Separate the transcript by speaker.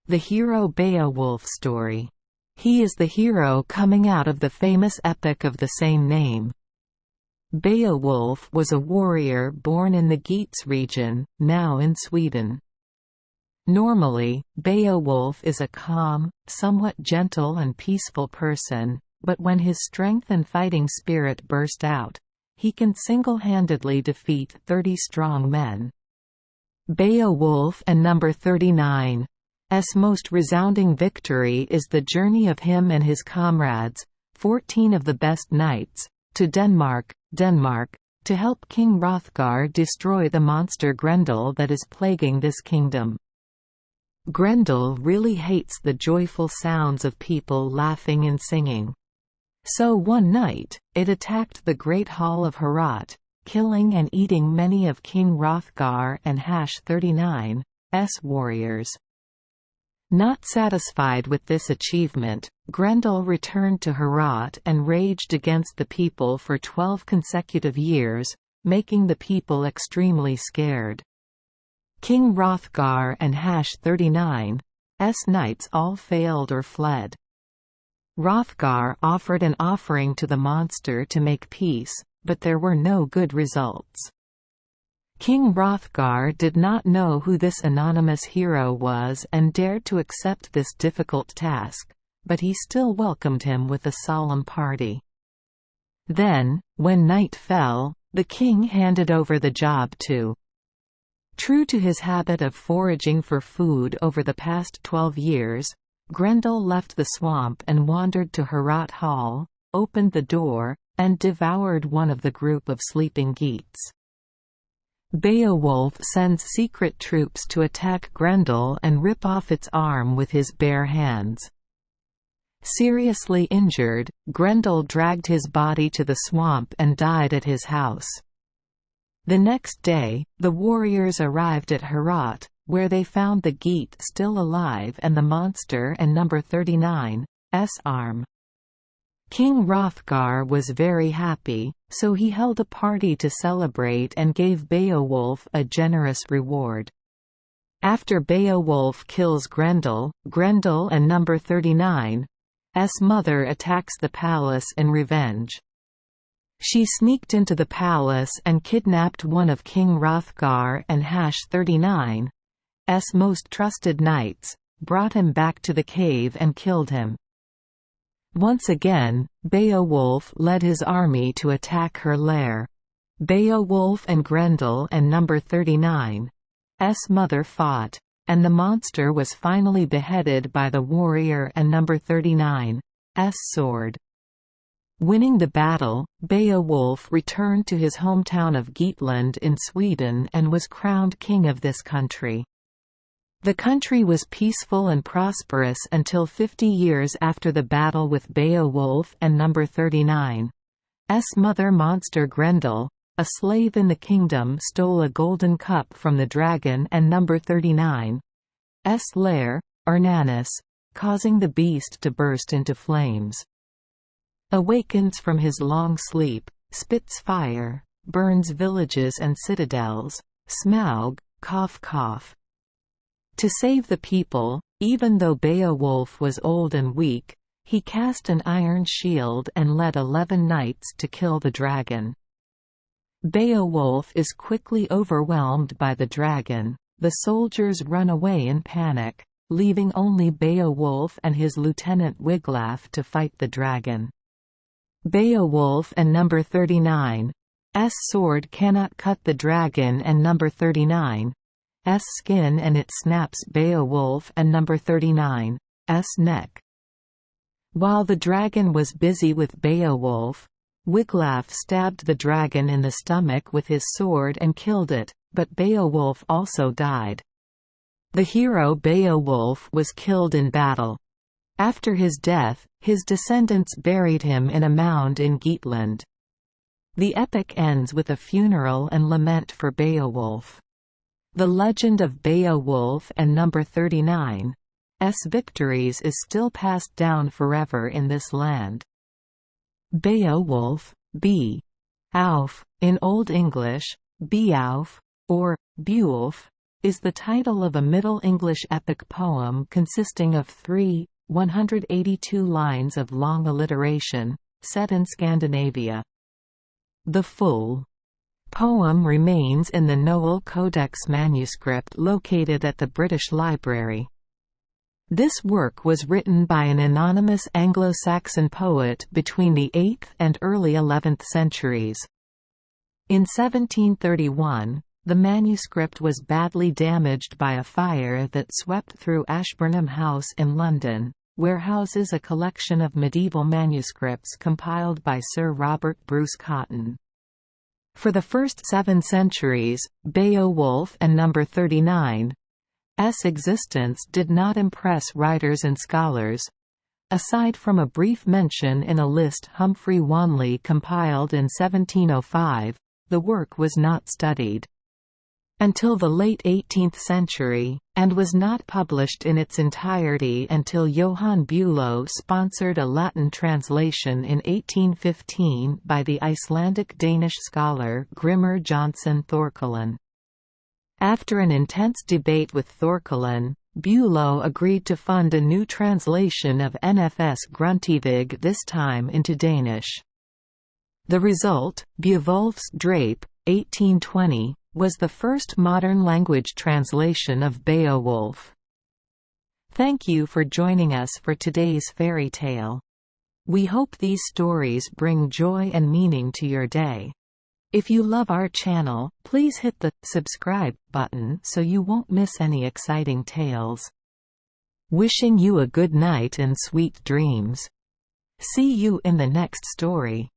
Speaker 1: The hero Beowulf story. He is the hero coming out of the famous epic of the same name. Beowulf was a warrior born in the Geats region, now in Sweden. Normally, Beowulf is a calm, somewhat gentle and peaceful person, but when his strength and fighting spirit burst out, he can single-handedly defeat 30 strong men. Beowulf and number 39's most resounding victory is the journey of him and his comrades, 14 of the best knights, to Denmark, to help King Hrothgar destroy the monster Grendel that is plaguing this kingdom. Grendel really hates the joyful sounds of people laughing and singing. So one night, it attacked the great hall of Heorot, killing and eating many of King Hrothgar and #39's warriors. Not satisfied with this achievement, Grendel returned to Heorot and raged against the people for 12 consecutive years, making the people extremely scared. King Hrothgar and #39's knights all failed or fled. Hrothgar offered an offering to the monster to make peace, but there were no good results. King Hrothgar did not know who this anonymous hero was and dared to accept this difficult task, but he still welcomed him with a solemn party. Then, when night fell, the king handed over the job to. True to his habit of foraging for food over the past 12 years, Grendel left the swamp and wandered to Heorot Hall, opened the door, and devoured one of the group of sleeping Geats. Beowulf sends secret troops to attack Grendel and rip off its arm with his bare hands. Seriously injured, Grendel dragged his body to the swamp and died at his house. The next day, the warriors arrived at Heorot, where they found the Geat still alive and the monster and number 39's arm. King Hrothgar was very happy, so he held a party to celebrate and gave Beowulf a generous reward. After Beowulf kills Grendel, Grendel and number 39's mother attacks the palace in revenge. She sneaked into the palace and kidnapped one of King Hrothgar and #39's most trusted knights, brought him back to the cave and killed him. Once again, Beowulf led his army to attack her lair. Beowulf and Grendel and number 39's mother fought, and the monster was finally beheaded by the warrior and number 39's sword. Winning the battle, Beowulf returned to his hometown of Geatland in Sweden and was crowned king of this country. The country was peaceful and prosperous until 50 years after the battle with Beowulf and number 39's mother monster Grendel. A slave in the kingdom stole a golden cup from the dragon and number 39's lair, Arnanus, causing the beast to burst into flames. Awakens from his long sleep, spits fire, burns villages and citadels. Smaug, cough cough. To save the people, even though Beowulf was old and weak, he cast an iron shield and led 11 knights to kill the dragon. Beowulf is quickly overwhelmed by the dragon. The soldiers run away in panic, leaving only Beowulf and his lieutenant Wiglaf to fight the dragon. Beowulf and number 39's sword cannot cut the dragon and number 39's skin, and it snaps Beowulf and number 39's neck. While the dragon was busy with Beowulf, Wiglaf stabbed the dragon in the stomach with his sword and killed it, but Beowulf also died. The hero Beowulf was killed in battle. After his death, his descendants buried him in a mound in Geatland. The epic ends with a funeral and lament for Beowulf. The legend of Beowulf and number 39's victories is still passed down forever in this land. Beowulf, Beowulf, in Old English, Beowulf, or Beowulf, is the title of a Middle English epic poem consisting of 182 lines of long alliteration, set in Scandinavia. The full poem remains in the Noel Codex manuscript located at the British Library. This work was written by an anonymous Anglo-Saxon poet between the 8th and early 11th centuries. In 1731, the manuscript was badly damaged by a fire that swept through Ashburnham House in London, where houses a collection of medieval manuscripts compiled by Sir Robert Bruce Cotton. For the first 7 centuries, Beowulf and Number 39's existence did not impress writers and scholars. Aside from a brief mention in a list Humphrey Wanley compiled in 1705, the work was not studied until the late 18th century, and was not published in its entirety until Johann Bülow sponsored a Latin translation in 1815 by the Icelandic-Danish scholar Grimur Jonsson Thorkelin. After an intense debate with Thorkelin, Bülow agreed to fund a new translation of Nfs Grundtvig, this time into Danish. The result, Beowulf's Drape, 1820, was the first modern language translation of Beowulf. Thank you for joining us for today's fairy tale. We hope these stories bring joy and meaning to your day. If you love our channel, please hit the subscribe button so you won't miss any exciting tales. Wishing you a good night and sweet dreams. See you in the next story.